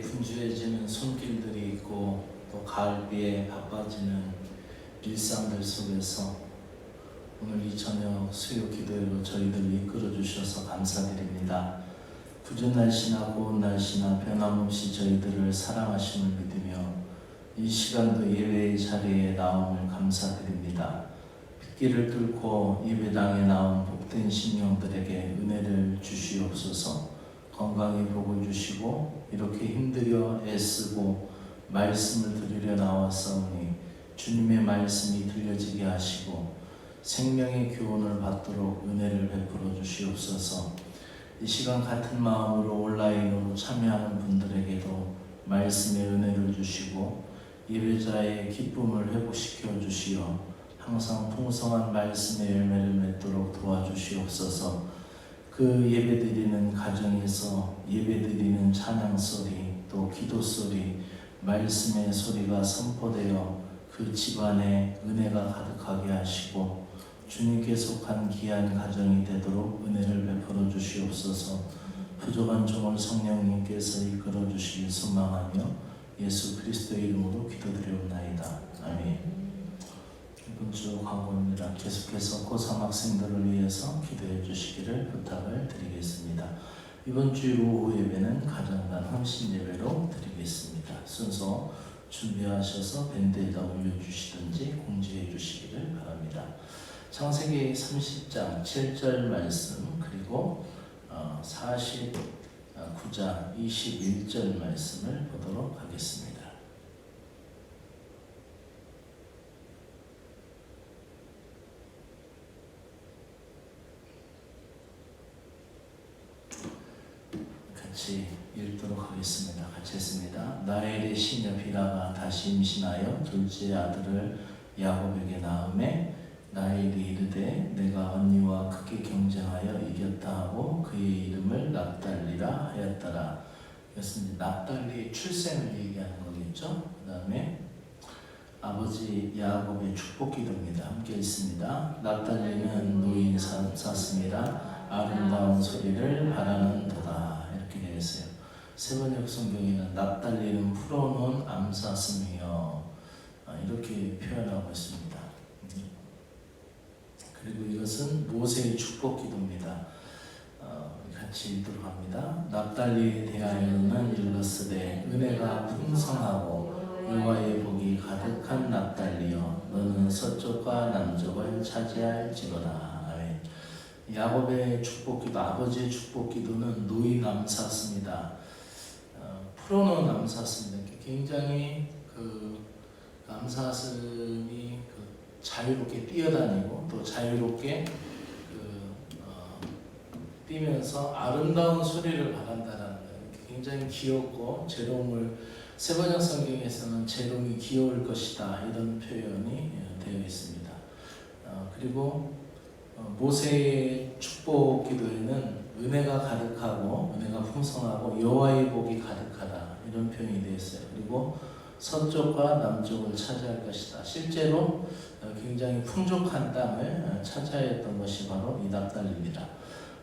분주해지는 손길들이 있고 또 가을비에 바빠지는 일상들 속에서 오늘 이 저녁 수요 기도회로 저희들을 이끌어 주셔서 감사드립니다. 궂은 날씨나 고운 날씨나 변함없이 저희들을 사랑하심을 믿으며 이 시간도 예배의 자리에 나옴을 감사드립니다. 빗길을 뚫고 예배당에 나온 복된 심령들에게 은혜를 주시옵소서. 건강히 복을 주시고 이렇게 힘들여 애쓰고 말씀을 들으려 나왔사오니 주님의 말씀이 들려지게 하시고 생명의 교훈을 받도록 은혜를 베풀어 주시옵소서. 이 시간 같은 마음으로 온라인으로 참여하는 분들에게도 말씀의 은혜를 주시고 예배자의 기쁨을 회복시켜 주시어 항상 풍성한 말씀의 열매를 맺도록 도와주시옵소서. 그 예배드리는 가정에서 예배드리는 찬양 소리, 또 기도 소리, 말씀의 소리가 선포되어 그 집안에 은혜가 가득하게 하시고 주님께 속한 귀한 가정이 되도록 은혜를 베풀어 주시옵소서. 부족한 종을 성령님께서 이끌어 주시길 소망하며 예수 그리스도의 이름으로 기도드리옵나이다. 아멘. 이번 주 광고입니다. 계속해서 고3 학생들을 위해서 기도해 주시기를 부탁을 드리겠습니다. 이번 주 오후 예배는 가정단 헌신 예배로 드리겠습니다. 순서 준비하셔서 밴드에다 올려주시든지 공지해 주시기를 바랍니다. 창세기 30장 7절 말씀 그리고 49장 21절 말씀을 보도록 하겠습니다. 같이 읽도록 하겠습니다. 같이 했습니다. 라헬의 시녀 비라가 다시 임신하여 둘째 아들을 야곱에게 낳음에 라헬이 이르되 내가 언니와 크게 경쟁하여 이겼다 하고 그의 이름을 납달리라 하였더라. 이것은 납달리의 출생을 얘기하는 거겠죠. 그 다음에 아버지 야곱의 축복 기도입니다. 함께 있습니다. 납달리는 노인 사슴이라 아름다운 소리를 바라는도다. 이렇게 되어 있어요. 세번역 성경에는 납달리는 풀어놓은 암사슴이요 이렇게 표현하고 있습니다. 그리고 이것은 모세의 축복 기도입니다. 같이 읽도록 합니다. 납달리에 대하여는 일렀으되 은혜가 풍성하고 여호와의 복이 가득한 납달리여 너는 서쪽과 남쪽을 차지할지로다. 아멘. 야곱의 축복기도, 아버지의 축복기도는 노인 암사슴이다. 풀어놓은 암사슴입니다. 굉장히 그 암사슴이 자유롭게 뛰어다니고 또 자유롭게 뛰면서 아름다운 소리를 바란다는 거예요. 굉장히 귀엽고 재롱을 세번역 성경에서는 재롱이 귀여울 것이다 이런 표현이 되어 있습니다. 그리고 모세의 축복 기도에는 은혜가 가득하고 은혜가 풍성하고 여호와의 복이 가득하다 이런 표현이 되어 있어요. 그리고 서쪽과 남쪽을 차지할 것이다. 실제로 굉장히 풍족한 땅을 차지했던 것이 바로 이 납달리입니다.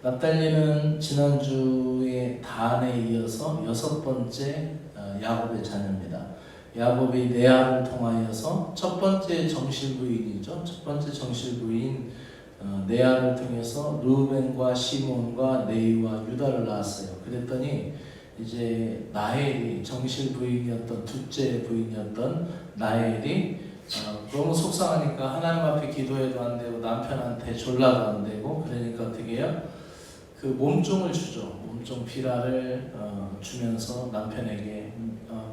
납달리는 지난주에 단에 이어서 6번째 야곱의 자녀입니다. 야곱이 레아를 통하여서 첫 번째 정실부인이죠. 첫 번째 정실부인 레아를 통해서 르우벤과 시몬과 네이와 유다를 낳았어요. 그랬더니 이제 라헬이 정실 부인이었던 둘째 부인이었던 라헬이 너무 속상하니까 하나님 앞에 기도해도 안 되고 남편한테 졸라도 안 되고 그러니까 어떻게 해요? 그 몸종을 주죠. 몸종 비라를 주면서 남편에게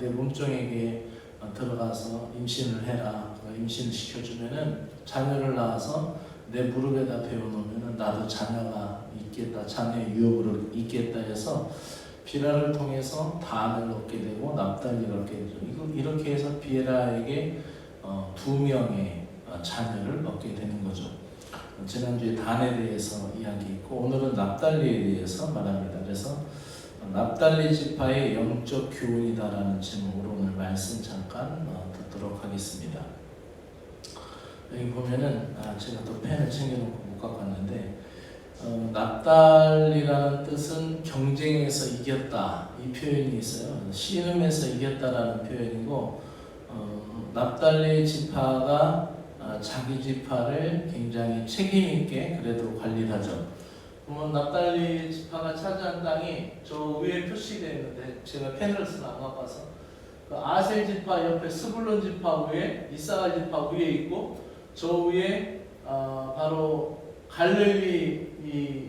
내 몸종에게 들어가서 임신을 해라. 임신을 시켜주면은 자녀를 낳아서 내 무릎에다 배워놓으면은 나도 자녀가 있겠다. 자녀의 유업으로 있겠다 해서 비라를 통해서 단을 얻게 되고 납달리를 얻게 되죠. 이렇게 해서 비라에게 2명의 자녀를 얻게 되는 거죠. 지난주에 단에 대해서 이야기했고 오늘은 납달리에 대해서 말합니다. 그래서 납달리 지파의 영적 교훈이다라는 제목으로 오늘 말씀 잠깐 듣도록 하겠습니다. 여기 보면은 제가 또 펜을 챙겨놓고 못 갖고 왔는데 납달리라는 뜻은 경쟁에서 이겼다 이 표현이 있어요. 씨름에서 이겼다라는 표현이고, 납달리 지파가 자기 지파를 굉장히 책임 있게 그래도 관리를 하죠. 그러면 납달리 지파가 차지한 땅이 저 위에 표시되어 있는데 제가 펜을 쓰나 안 바빠서 그 아셀 지파 옆에 스불론 지파 위에 이사갈 지파 위에 있고 저 위에 바로 갈릴리 이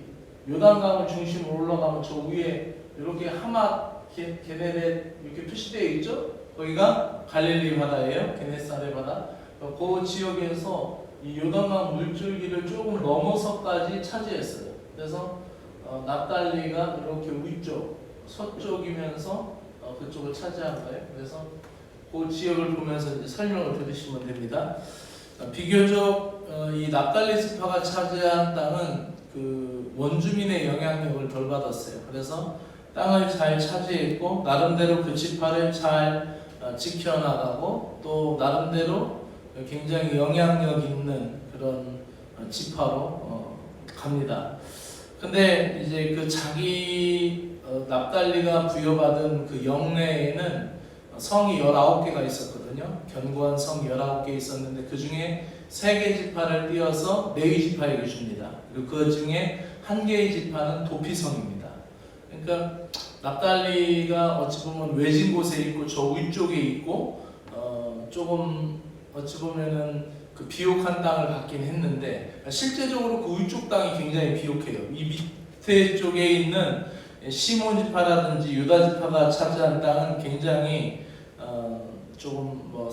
요단강을 중심으로 올라가면 저 위에 이렇게 하맛 게네렛 이렇게 표시되어 있죠. 거기가 갈릴리 바다예요. 게네사렛 바다. 그 지역에서 이 요단강 물줄기를 조금 넘어서까지 차지했어요. 그래서 납달리가 이렇게 위쪽 서쪽이면서 그쪽을 차지한 거예요. 그래서 그 지역을 보면서 이제 설명을 들으시면 됩니다. 비교적 이 납달리 지파가 차지한 땅은 그 원주민의 영향력을 덜 받았어요. 그래서 땅을 잘 차지했고 나름대로 그 지파를 잘 지켜나가고 또 나름대로 굉장히 영향력 있는 그런 지파로 갑니다. 근데 이제 그 자기 납달리가 부여받은 그 영내에는 성이 19개가 있었거든요. 견고한 성 19개 있었는데 그 중에 3개 지파를 띄어서 레위 지파에게 줍니다. 그리고 그 중에 1개의 지파는 도피성입니다. 그러니까 납달리가 어찌 보면 외진 곳에 있고 저 위쪽에 있고 조금 어찌 보면은 그 비옥한 땅을 갖긴 했는데 실제적으로 그 위쪽 땅이 굉장히 비옥해요. 이 밑에 쪽에 있는 시몬 지파라든지 유다 지파가 차지한 땅은 굉장히 조금 뭐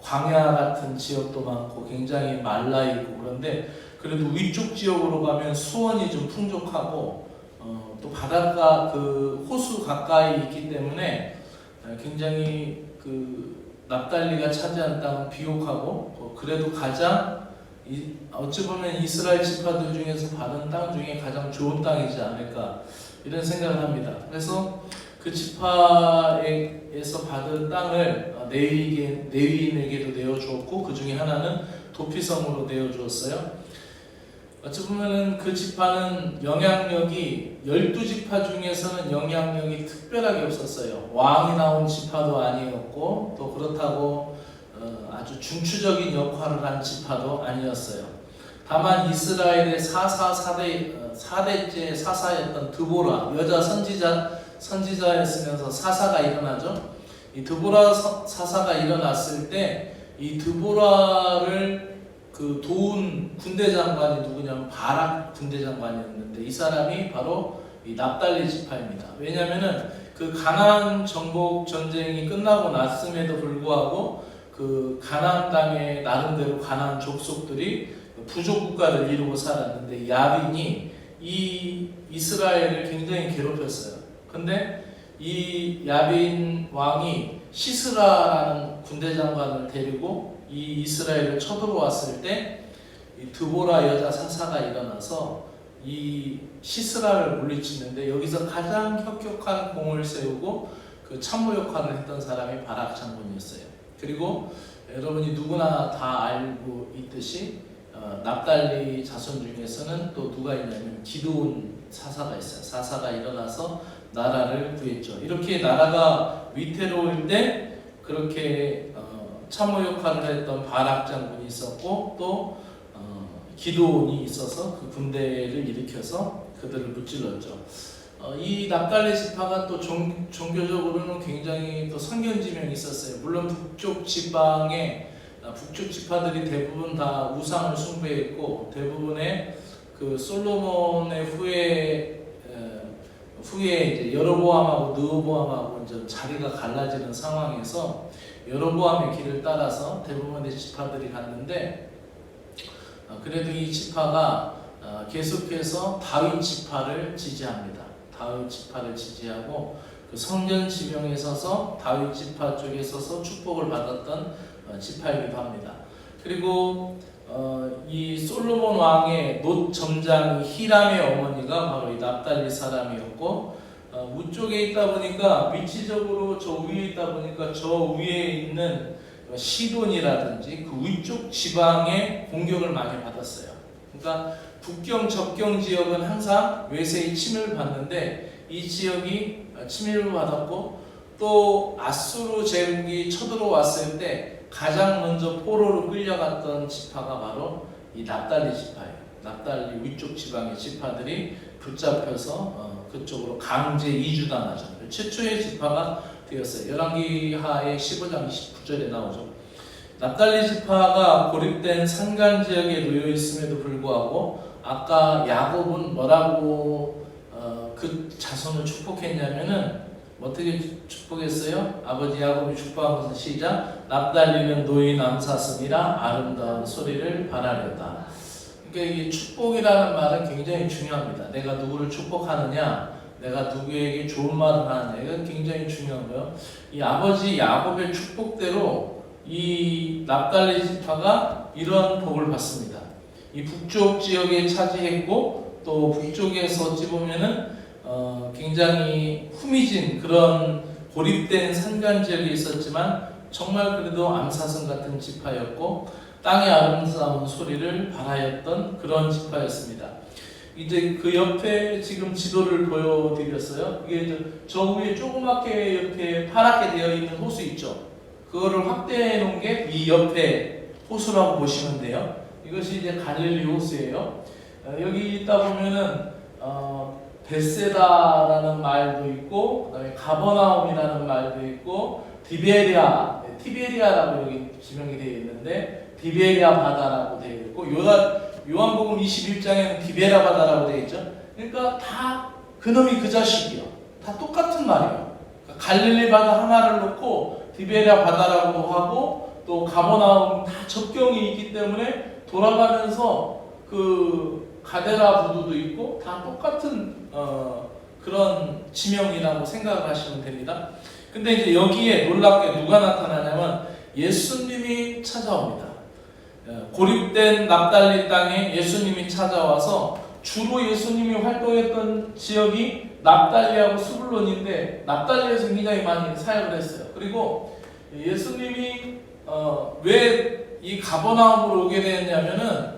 광야 같은 지역도 많고 굉장히 말라 있고 그런데 그래도 위쪽 지역으로 가면 수원이 좀 풍족하고 또 바닷가 그 호수 가까이 있기 때문에 굉장히 그 납달리가 차지한 땅은 비옥하고 그래도 가장 어찌 보면 이스라엘 지파들 중에서 받은 땅 중에 가장 좋은 땅이지 않을까 이런 생각을 합니다. 그래서 그 지파에서 받은 땅을 레위인에게도 내어주었고 그 중에 하나는 도피성으로 내어주었어요. 어찌 보면은 그 지파는 영향력이 12지파 중에서는 영향력이 특별하게 없었어요. 왕이 나온 지파도 아니었고 또 그렇다고 아주 중추적인 역할을 한 지파도 아니었어요. 다만 이스라엘의 4대째 사사였던 드보라 여자 선지자였으면서 사사가 일어나죠. 이 드보라 사사가 일어났을 때 이 드보라를 그 도운 군대 장관이 누구냐면 바락 군대 장관이었는데 이 사람이 바로 이 납달리 지파입니다. 왜냐하면은 그 가나안 정복 전쟁이 끝나고 났음에도 불구하고 그 가나안 땅에 나름대로 가나안 족속들이 부족 국가를 이루고 살았는데 야빈이 이 이스라엘을 굉장히 괴롭혔어요. 근데 이 야빈 왕이 시스라라는 군대 장관을 데리고 이 이스라엘을 쳐들어왔을 때 이 드보라 여자 사사가 일어나서 이 시스라를 물리치는데 여기서 가장 혁혁한 공을 세우고 그 참모 역할을 했던 사람이 바락 장군이었어요. 그리고 여러분이 누구나 다 알고 있듯이 납달리 자손 중에서는 또 누가 있냐면 기드온 사사가 있어요. 사사가 일어나서 나라를 구했죠. 이렇게 나라가 위태로울 때 그렇게 참모 역할을 했던 바락 장군이 있었고 또 기드온이 있어서 그 군대를 일으켜서 그들을 무찔렀죠. 이 납달리 지파가 또 종교적으로는 굉장히 또 선견지명이 있었어요. 물론 북쪽 지방에 북쪽 지파들이 대부분 다 우상을 숭배했고 대부분의 그 솔로몬의 후에 이제 여로보암하고 느호보암하고 이제 자리가 갈라지는 상황에서 여로보암의 길을 따라서 대부분의 지파들이 갔는데 그래도 이 지파가 계속해서 다윗 지파를 지지합니다. 다윗 지파를 지지하고 그 성전 지명에 서서 다윗 지파 쪽에 서서 축복을 받았던 지파이기도 합니다. 그리고 이 솔로몬 왕의 놋 점장 히람의 어머니가 바로 이 납달리 사람이었고 우쪽에 있다 보니까 위치적으로 저 위에 있다 보니까 저 위에 있는 시돈이라든지 그 위쪽 지방에 공격을 많이 받았어요. 그러니까 북경 접경 지역은 항상 외세의 침을 받는데 이 지역이 침입을 받았고, 또 아수르 제국이 쳐들어왔을 때 가장 먼저 포로로 끌려갔던 지파가 바로 이 납달리 지파예요. 납달리 위쪽 지방의 지파들이 붙잡혀서 그쪽으로 강제 이주당하죠. 최초의 지파가 되었어요. 열왕기하의 15장 29절에 나오죠. 납달리 지파가 고립된 산간 지역에 놓여 있음에도 불구하고 아까 야곱은 뭐라고 그 자손을 축복했냐면은 어떻게 축복했어요? 아버지 야곱이 축복한 것은 시작. 납달리는 노인 암사슴이라 아름다운 소리를 발하려다. 그러니까 이게 축복이라는 말은 굉장히 중요합니다. 내가 누구를 축복하느냐, 내가 누구에게 좋은 말을 하느냐, 이건 굉장히 중요한 거예요. 이 아버지 야곱의 축복대로 이 납달리 지파가 이런 복을 받습니다. 이 북쪽 지역에 차지했고, 또 북쪽에서 어찌 보면은 굉장히 후미진 그런 고립된 산간 지역에 있었지만 정말 그래도 암사슴 같은 지파였고 땅의 아름다운 소리를 발하였던 그런 지파였습니다. 이제 그 옆에 지금 지도를 보여드렸어요. 이게 저 위에 조그맣게 이렇게 파랗게 되어 있는 호수 있죠. 그거를 확대해 놓은 게 이 옆에 호수라고 보시면 돼요. 이것이 이제 갈릴리 호수예요. 여기 있다 보면은 베세다라는 말도 있고, 그다음에 가버나움이라는 말도 있고, 티베리아라고 여기 지명이 되어 있는데 티베리아 바다라고 되어 있고, 요한복음 21장에는 티베리아 바다라고 되어 있죠. 그러니까 다 그놈이 그 자식이요. 다 똑같은 말이에요. 그러니까 갈릴리 바다 하나를 놓고 티베리아 바다라고도 하고, 또 가버나움 다 접경이 있기 때문에 돌아가면서 그 가데라 부두도 있고 다 똑같은 그런 지명이라고 생각을 하시면 됩니다. 근데 이제 여기에 놀랍게 누가 나타나냐면 예수님이 찾아옵니다. 고립된 납달리 땅에 예수님이 찾아와서 주로 예수님이 활동했던 지역이 납달리하고 스불론인데 납달리에서 굉장히 많이 사역을 했어요. 그리고 예수님이 왜 이 가버나움으로 오게 되었냐면은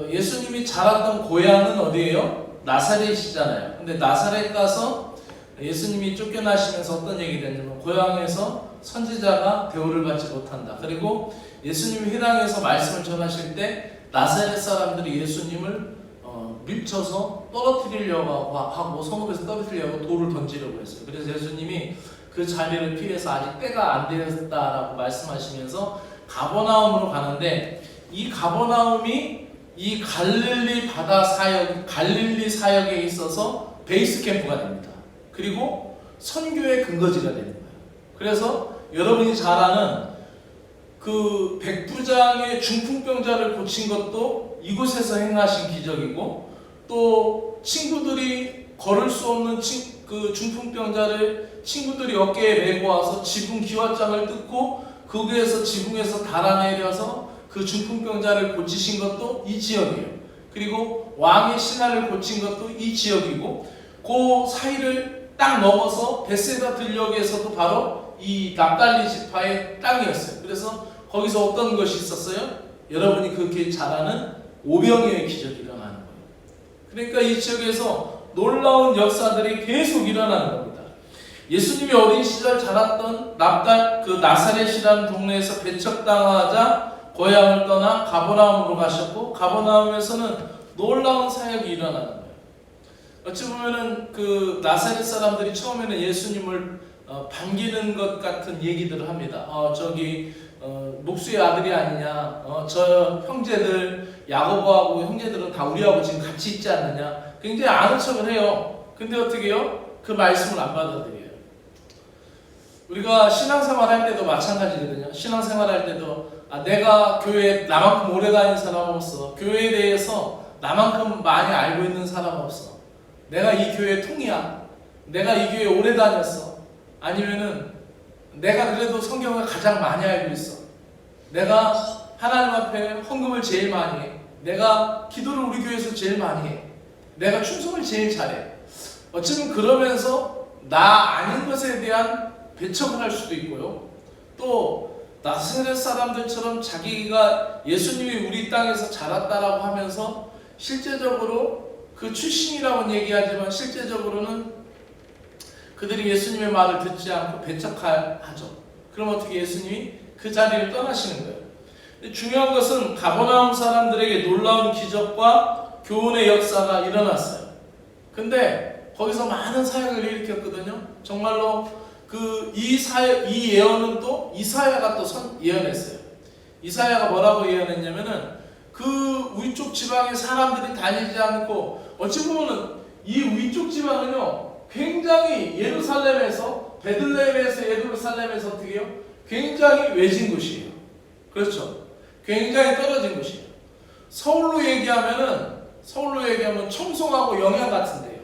예수님이 자랐던 고향은 어디예요? 나사렛이잖아요. 근데 나사렛 가서 예수님이 쫓겨나시면서 어떤 얘기가 됐냐면 고향에서 선지자가 대우를 받지 못한다. 그리고 예수님이 회당에서 말씀을 전하실 때 나사렛 사람들이 예수님을 밀쳐서 떨어뜨리려고 하고 성읍에서 떨어뜨리려고 돌을 던지려고 했어요. 그래서 예수님이 그 자리를 피해서 아직 때가 안 되었다라고 말씀하시면서 가버나움으로 가는데, 이 가버나움이 이 갈릴리 바다 사역, 갈릴리 사역에 있어서 베이스 캠프가 됩니다. 그리고 선교의 근거지가 되는 거예요. 그래서 여러분이 잘 아는 그 백부장의 중풍병자를 고친 것도 이곳에서 행하신 기적이고, 또 친구들이 걸을 수 없는 그 중풍병자를 친구들이 어깨에 메고 와서 지붕 기와장을 뜯고 거기에서 지붕에서 달아내려서 그 중풍병자를 고치신 것도 이 지역이에요. 그리고 왕의 신하를 고친 것도 이 지역이고, 그 사이를 딱 넘어서 베세다 들녘에서도 바로 이 납달리 지파의 땅이었어요. 그래서 거기서 어떤 것이 있었어요? 여러분이 그렇게 잘 아는 오병이어의 기적이 일어나는 거예요. 그러니까 이 지역에서 놀라운 역사들이 계속 일어나는 겁니다. 예수님이 어린 시절 자랐던 나사렛이라는 동네에서 배척당하자 고향을 떠나 가버나움으로 가셨고, 가버나움에서는 놀라운 사역이 일어나는 거예요. 어찌 보면은 그 나사렛 사람들이 처음에는 예수님을 반기는 것 같은 얘기들을 합니다. 목수의 아들이 아니냐, 저 형제들 야고보하고 형제들은 다 우리하고 지금 같이 있지 않느냐, 굉장히 아는 척을 해요. 근데 어떻게 해요? 그 말씀을 안 받아들여요. 우리가 신앙생활 할 때도 마찬가지거든요. 신앙생활 할 때도 내가 교회에 나만큼 오래 다닌 사람 없어. 교회에 대해서 나만큼 많이 알고 있는 사람 없어. 내가 이 교회 통이야. 내가 이 교회에 오래 다녔어. 아니면은 내가 그래도 성경을 가장 많이 알고 있어. 내가 하나님 앞에 헌금을 제일 많이 해. 내가 기도를 우리 교회에서 제일 많이 해. 내가 충성을 제일 잘해. 어쩌면 그러면서 나 아닌 것에 대한 배척을 할 수도 있고요. 또 나사렛 사람들처럼 자기가 예수님이 우리 땅에서 자랐다라고 하면서 실제적으로 그 출신이라고는 얘기하지만 실제적으로는 그들이 예수님의 말을 듣지 않고 배척하죠. 그럼 어떻게 예수님이 그 자리를 떠나시는 거예요. 근데 중요한 것은 가버나움 사람들에게 놀라운 기적과 교훈의 역사가 일어났어요. 근데 거기서 많은 사역을 일으켰거든요. 정말로 이 예언은 또 이사야가 또 예언했어요. 이사야가 뭐라고 예언했냐면은 그 위쪽 지방의 사람들이 다니지 않고, 어찌 보면은 이 위쪽 지방은요 굉장히 예루살렘에서, 베들레헴에서 예루살렘에서 어떻게 해요? 굉장히 외진 곳이에요. 그렇죠? 굉장히 떨어진 곳이에요. 서울로 얘기하면 청송하고 영양 같은데요.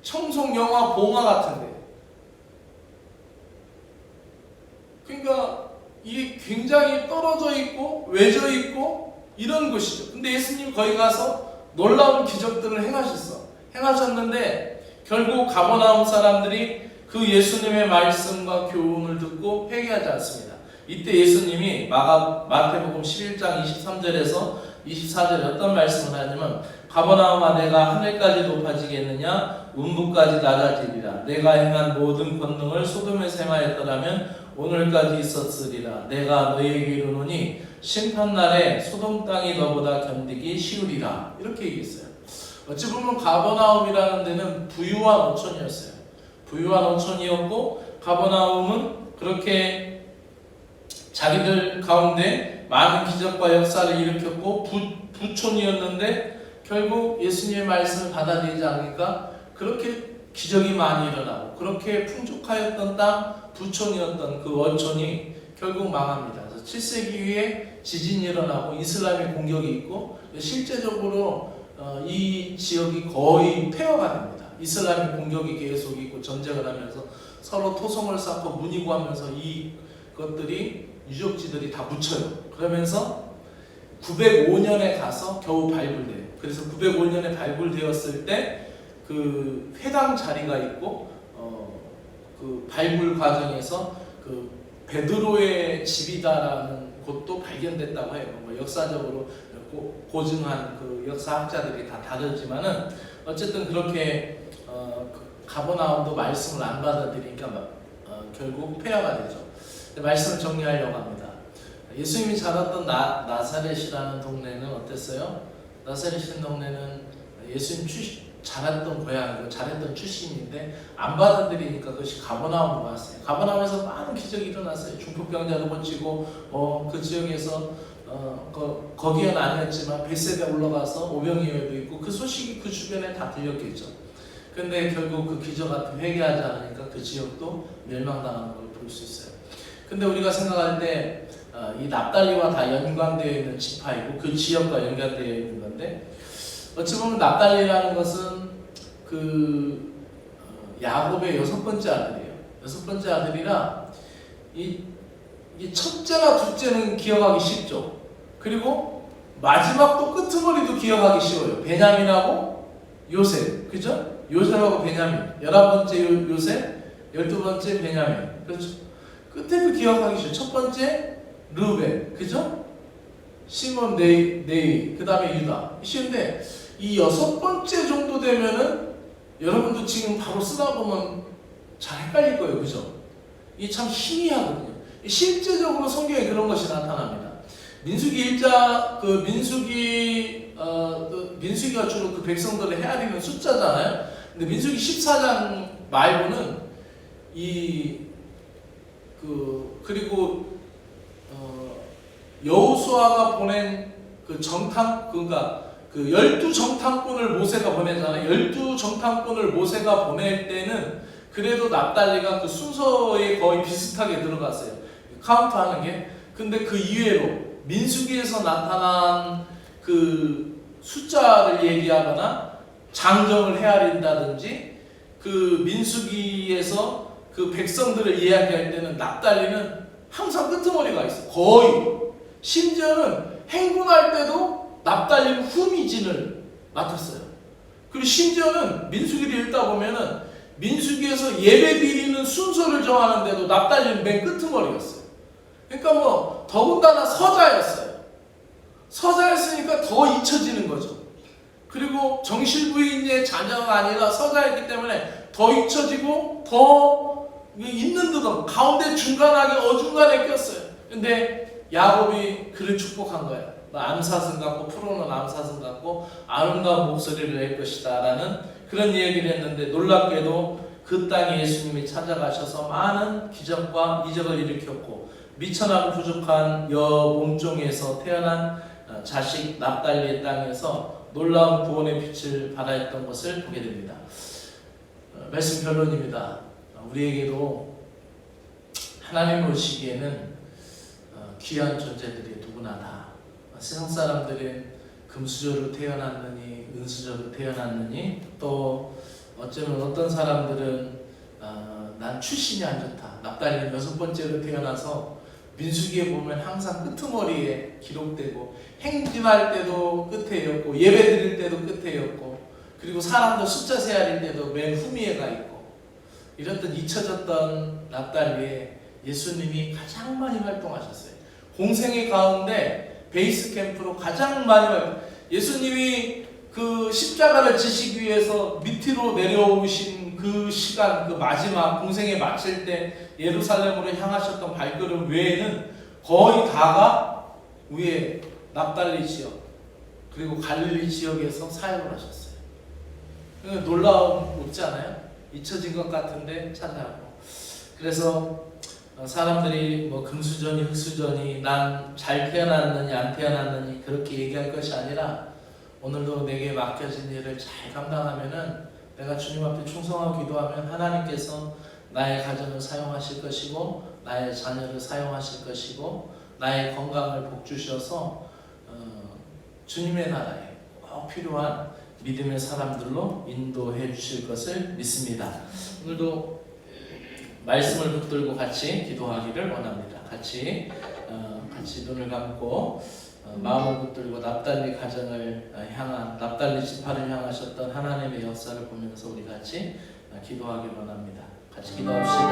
청송, 영화, 봉화 같은데. 그러니까 이게 굉장히 떨어져 있고 외져 있고 이런 곳이죠. 근데 예수님 거기 가서 놀라운 기적들을 행하셨는데 결국 가버나움 사람들이 그 예수님의 말씀과 교훈을 듣고 회개하지 않습니다. 이때 예수님이 마태복음 11장 23절에서 24절에 어떤 말씀을 하냐면, 가버나움아 내가 하늘까지 높아지겠느냐, 운부까지 낮아지리라. 내가 행한 모든 권능을 소돔에서 행하였더라면 오늘까지 있었으리라. 내가 너희에게 이르노니 심판날에 소돔 땅이 너보다 견디기 쉬우리라. 이렇게 얘기했어요. 어찌 보면 가버나움이라는 데는 부유한 어촌이었어요. 부유한 어촌이었고, 가버나움은 그렇게 자기들 가운데 많은 기적과 역사를 일으켰고 부촌이었는데, 결국 예수님의 말씀을 받아들이지 않으니까 그렇게 기적이 많이 일어나고 그렇게 풍족하였던 땅, 부촌이었던 그 어촌이 결국 망합니다. 그래서 7세기에 지진이 일어나고 이슬람의 공격이 있고, 실제적으로 이 지역이 거의 폐허가 됩니다. 이슬람의 공격이 계속 있고 전쟁을 하면서 서로 토성을 쌓고 문의구하면서 이것들이 유적지들이 다 묻혀요. 그러면서 905년에 가서 겨우 발굴돼요. 그래서 905년에 발굴되었을 때 그 회당 자리가 있고, 그 발굴 과정에서 그 베드로의 집이다라는 곳도 발견됐다고 해요. 뭐 역사적으로 고증한 그 역사학자들이 다 다르지만은 어쨌든 그렇게 가버나움도 말씀을 안 받아들이니까 결국 폐허가 되죠. 말씀을 정리하려고 합니다. 예수님이 자랐던 나사렛이라는 동네는 어땠어요? 나사렛이라는 동네는 예수님 자랐던 고향이고 잘했던 출신인데 안 받아들이니까 그것이 가버나움으로 왔어요. 가버나움에서 많은 기적이 일어났어요. 중풍병자도 고치고, 그 지역에서 거기는 아니었지만 벳세다 올라가서 오병이어도 있고, 그 소식이 그 주변에 다 들렸겠죠. 근데 결국 그 기적 앞에 회개하지 않으니까 그 지역도 멸망당하는 걸 볼 수 있어요. 근데 우리가 생각할 때 이 납달리와 다 연관되어 있는 지파이고 그 지역과 연관되어 있는 건데, 어찌 보면 납달리라는 것은 그 야곱의 6번째 아들이에요. 6번째 아들이라 이 첫째나 둘째는 기억하기 쉽죠. 그리고 마지막도 끄트머리도 기억하기 쉬워요. 베냐민하고 요셉, 그죠? 요셉하고 베냐민, 11번째 요셉, 12번째 베냐민, 그렇죠? 끝에도 기억하기 쉬워요. 첫 번째 르벤, 그죠? 시몬, 네이, 그 다음에 유다. 쉬운데 이 6번째 정도 되면은 여러분도 지금 바로 쓰다 보면 잘 헷갈릴 거예요, 그죠? 이게 참 희미하거든요. 실제적으로 성경에 그런 것이 나타납니다. 민수기 1장, 민수기가 주로 그 백성들을 헤아리는 숫자잖아요. 근데 민수기 14장 말고는 그리고 여호수아가 보낸 그 그러니까 그 12정탐꾼을 모세가 보내잖아요. 12정탐꾼을 모세가 보낼 때는 그래도 납달리가 그 순서에 거의 비슷하게 들어갔어요. 카운트하는 게. 근데 그 이외로 민수기에서 나타난 그 숫자를 얘기하거나 장정을 헤아린다든지, 그 민수기에서 그 백성들을 이야기할 때는 납달리는 항상 끄트머리가 있어. 거의. 심지어는 행군할 때도 납달리는 후미진을 맡았어요. 그리고 심지어는 민수기를 읽다 보면은 민수기에서 예배 드리는 순서를 정하는데도 납달리는 맨 끄트머리였어요. 그러니까 뭐 더군다나 서자였어요. 서자였으니까 더 잊혀지는 거죠. 그리고 정실부인의 자녀가 아니라 서자였기 때문에 더 잊혀지고 더 있는 듯 없고 가운데 중간하게 어중간해 꼈어요. 근데 야곱이 그를 축복한 거예요. 암사슴 같고 푸르는 암사슴 같고 아름다운 목소리를 낼 것이다 라는 그런 얘기를 했는데, 놀랍게도 그 땅에 예수님이 찾아가셔서 많은 기적과 이적을 일으켰고 미천하고 부족한 여몸종에서 태어난 자식 납달리의 땅에서 놀라운 구원의 빛을 발하였던 것을 보게 됩니다. 말씀 결론입니다. 우리에게도 하나님 보시기에는 귀한 존재들이 누구나 다, 세상 사람들은 금수저로 태어났느니 은수저로 태어났느니, 또 어쩌면 어떤 사람들은 난 출신이 안 좋다, 납달리 6번째로 태어나서 민수기에 보면 항상 끄트머리에 기록되고 행진할 때도 끝에였고 예배 드릴 때도 끝에였고 그리고 사람들 숫자 세알일 때도 맨 후미에 가 있고 이랬던 잊혀졌던 납달리에 예수님이 가장 많이 활동하셨어요. 공생의 가운데 베이스 캠프로 가장 많이 예수님이 그 십자가를 지시기 위해서 밑으로 내려오신 그 시간, 그 마지막 공생에 마칠 때 예루살렘으로 향하셨던 발걸음 외에는 거의 다가 위에 납달리 지역 그리고 갈릴리 지역에서 사역을 하셨어요. 그러니까 놀라움 없지 않아요? 잊혀진 것 같은데 찾아가고. 그래서 사람들이 뭐 금수저니 흑수저니 난 잘 태어났느니 안 태어났느니 그렇게 얘기할 것이 아니라, 오늘도 내게 맡겨진 일을 잘 감당하면은 내가 주님 앞에 충성하고 기도하면 하나님께서 나의 가정을 사용하실 것이고 나의 자녀를 사용하실 것이고 나의 건강을 복주셔서 주님의 나라에 꼭 필요한 믿음의 사람들로 인도해 주실 것을 믿습니다. 오늘도 말씀을 붙들고 같이 기도하기를 원합니다. 같이 눈을 감고 마음을 붙들고 납달리 가정을 향한, 납달리 지파를 향하셨던 하나님의 역사를 보면서 우리 같이 기도하기를 원합니다. 같이 기도합시다.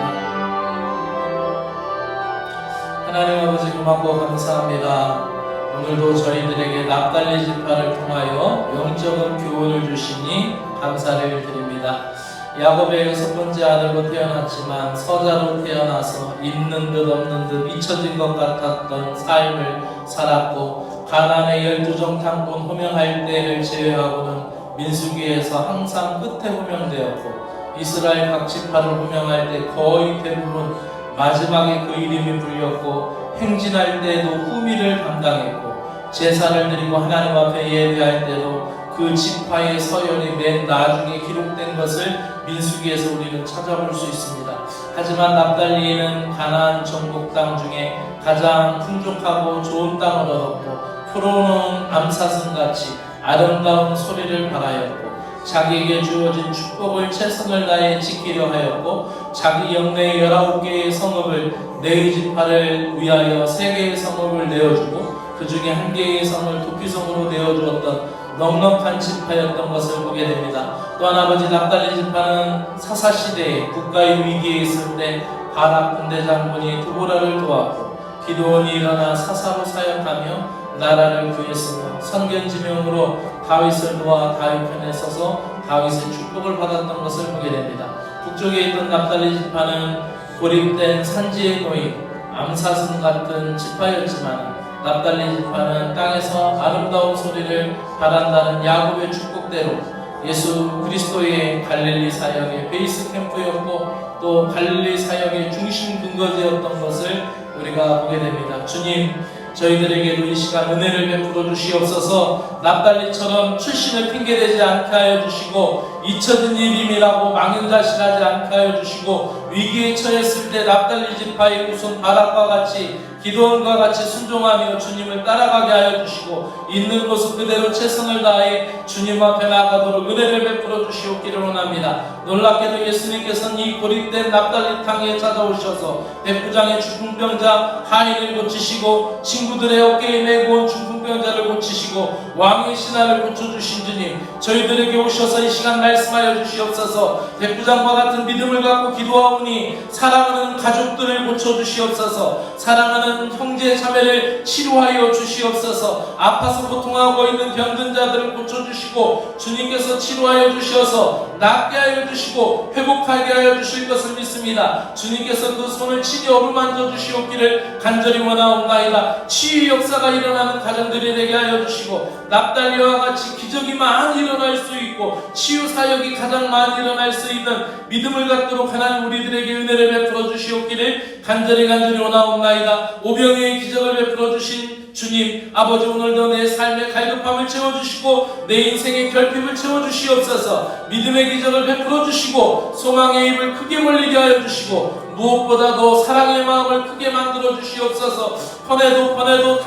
하나님 아버지 고맙고 감사합니다. 오늘도 저희들에게 납달리 지파를 통하여 영적인 교훈을 주시니 감사를 드립니다. 야곱의 6번째 아들로 태어났지만 서자로 태어나서 있는 듯 없는 듯 잊혀진 것 같았던 삶을 살았고, 가나안의 12정탐꾼 호명할 때를 제외하고는 민수기에서 항상 끝에 호명되었고, 이스라엘 각 지파를 호명할 때 거의 대부분 마지막에 그 이름이 불렸고, 행진할 때도 후미를 담당했고, 제사를 드리고 하나님 앞에 예배할 때도 그 지파의 서열이 맨 나중에 기록된 것을 민수기에서 우리는 찾아볼 수 있습니다. 하지만 납달리는 가나안 정복 땅 중에 가장 풍족하고 좋은 땅을 얻었고, 표로는 암사슴같이 아름다운 소리를 발하였고, 자기에게 주어진 축복을 최선을 다해 지키려 하였고, 자기 영내의 19개의 성읍을 4 지파를 위하여 3개의 성읍을 내어주고 그 중에 1개의 성을 도피성으로 내어주었던 넉넉한 지파였던 것을 보게 됩니다. 또한 아버지 납달리 지파는 사사시대에 국가의 위기에 있을 때 바락 군대 장군이 드보라를 도왔고, 기드온이 일어나 사사로 사역하며 나라를 구했으며, 선견지명으로 다윗을 도와 다윗 편에 서서 다윗의 축복을 받았던 것을 보게 됩니다. 북쪽에 있던 납달리 지파는 고립된 산지에 놓인 암사슴 같은 지파였지만, 납달리 지파는 땅에서 아름다운 소리를 바란다는 야곱의 축복대로 예수 그리스도의 갈릴리 사역의 베이스 캠프였고, 또 갈릴리 사역의 중심 근거지였던 것을 우리가 보게 됩니다. 주님, 저희들에게도 이 시간 은혜를 베풀어 주시옵소서. 납달리처럼 출신을 핑계대지 않게 하여 주시고, 잊혀진 이름이라고 망연자실하지 않게 하여 주시고, 위기에 처했을 때 납달리 지파의 후손 바락과 같이, 기드온과 같이 순종하며 주님을 따라가게 하여 주시고, 있는 곳을 그대로 최선을 다해 주님 앞에 나가도록 은혜를 베풀어 주시옵기를 원합니다. 놀랍게도 예수님께서는 이 고립된 납달리 땅에 찾아오셔서 백부장의 중풍병자 하인을 고치시고, 친구들의 어깨에 메고 온 중풍병자를 고치시고, 왕의 신하를 고쳐주신 주님, 저희들에게 오셔서 이 시간 말씀하여 주시옵소서. 백부장과 같은 믿음을 갖고 기도하오니 사랑하는 가족들을 고쳐주시옵소서. 사랑하는 형제 자매를 치료하여 주시옵소서. 아파서 고통하고 있는 병든 자들을 고쳐주시고, 주님께서 치료하여 주셔서 낫게 하여 주시고 회복하게 하여 주실 것을 믿습니다. 주님께서 그 손을 친히 어루만져 주시옵기를 간절히 원하옵나이다. 치유 역사가 일어나는 가정들이 되게 하여 주시고 납달리와 같이 기적이 많이 일어날 수 있고 치유 사역이 가장 많이 일어날 수 있는 믿음을 갖도록 하나님 우리들에게 은혜를 베풀어 주시옵기를 간절히 원하옵나이다. 오병이의 기적을 베풀어 주신 주님, 아버지 오늘도 내 삶의 갈급함을 채워주시고 내 인생의 결핍을 채워주시옵소서. 믿음의 기적을 베풀어 주시고 소망의 입을 크게 벌리게 하여 주시고 무엇보다도 사랑의 마음을 크게 만들어 주시옵소서. 퍼내도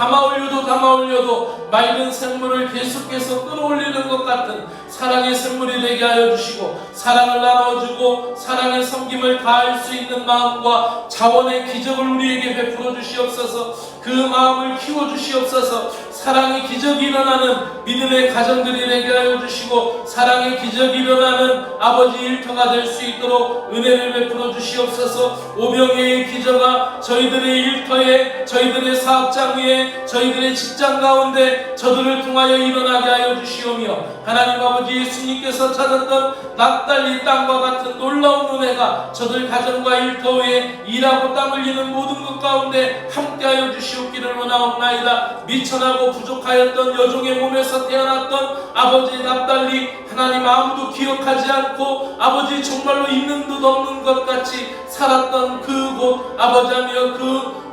담아올려도 맑은 샘물을 계속해서 끌어올리는 것 같은 사랑의 샘물이 되게 하여 주시고 사랑을 나눠주고 사랑의 섬김을 다할 수 있는 마음과 자원의 기적을 우리에게 베풀어 주시옵소서. 그 마음을 키워주시옵소서. 사랑의 기적이 일어나는 믿음의 가정들이 되게 하여 주시고 사랑의 기적이 일어나는 아버지 일터가 될 수 있도록 은혜를 베풀어 주시옵소서. 오병이의 기적아 저희들의 일터에 저희들의 사업장 위에 저희들의 직장 가운데 저들을 통하여 일어나게 하여 주시오며 하나님 아버지 예수님께서 찾았던 납달리 땅과 같은 놀라운 은혜가 저들 가정과 일터 위에 일하고 땀 흘리는 모든 것 가운데 함께하여 주시옵기를 원하옵나이다. 미천하고 부족하였던 여종의 몸에서 태어났던 아버지 납달리 하나님 아무도 기억하지 않고 아버지 정말로 있는 듯 없는 것 같이 살았던 그곳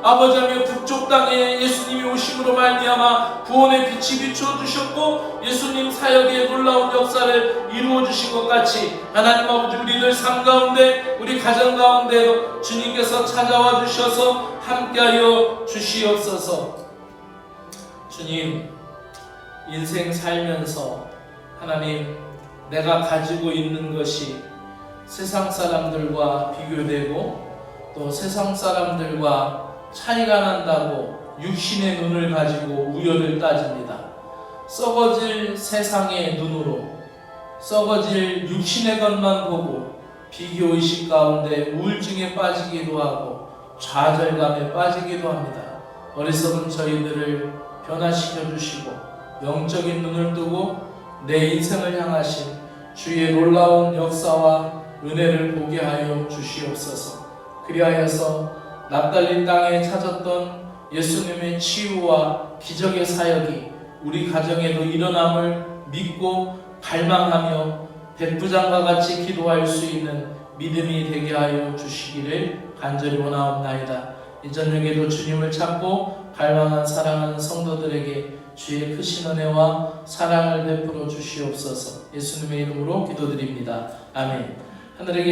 아버지하며 북쪽 땅에 예수님이 오심으로 말미암아 구원의 빛이 비추어 주셨고 예수님 사역의 놀라운 역사를 이루어 주신 것 같이 하나님 아버지 우리들 삶 가운데 우리 가정 가운데로 주님께서 찾아와 주셔서 함께하여 주시옵소서. 주님, 인생 살면서 하나님 내가 가지고 있는 것이 세상 사람들과 비교되고 또 세상 사람들과 차이가 난다고 육신의 눈을 가지고 우열을 따집니다. 썩어질 세상의 눈으로 썩어질 육신의 것만 보고 비교의식 가운데 우울증에 빠지기도 하고 좌절감에 빠지기도 합니다. 어리석은 저희들을 변화시켜 주시고 영적인 눈을 뜨고 내 인생을 향하신 주의 놀라운 역사와 은혜를 보게 하여 주시옵소서. 그리하여서 납달리 땅에 찾았던 예수님의 치유와 기적의 사역이 우리 가정에도 일어남을 믿고 갈망하며 백부장과 같이 기도할 수 있는 믿음이 되게 하여 주시기를 간절히 원하옵나이다. 이 저녁에도 주님을 찾고 갈망한 사랑하는 성도들에게 주의 크신 은혜와 사랑을 베풀어 주시옵소서. 예수님의 이름으로 기도드립니다. 아멘. 하늘에 계신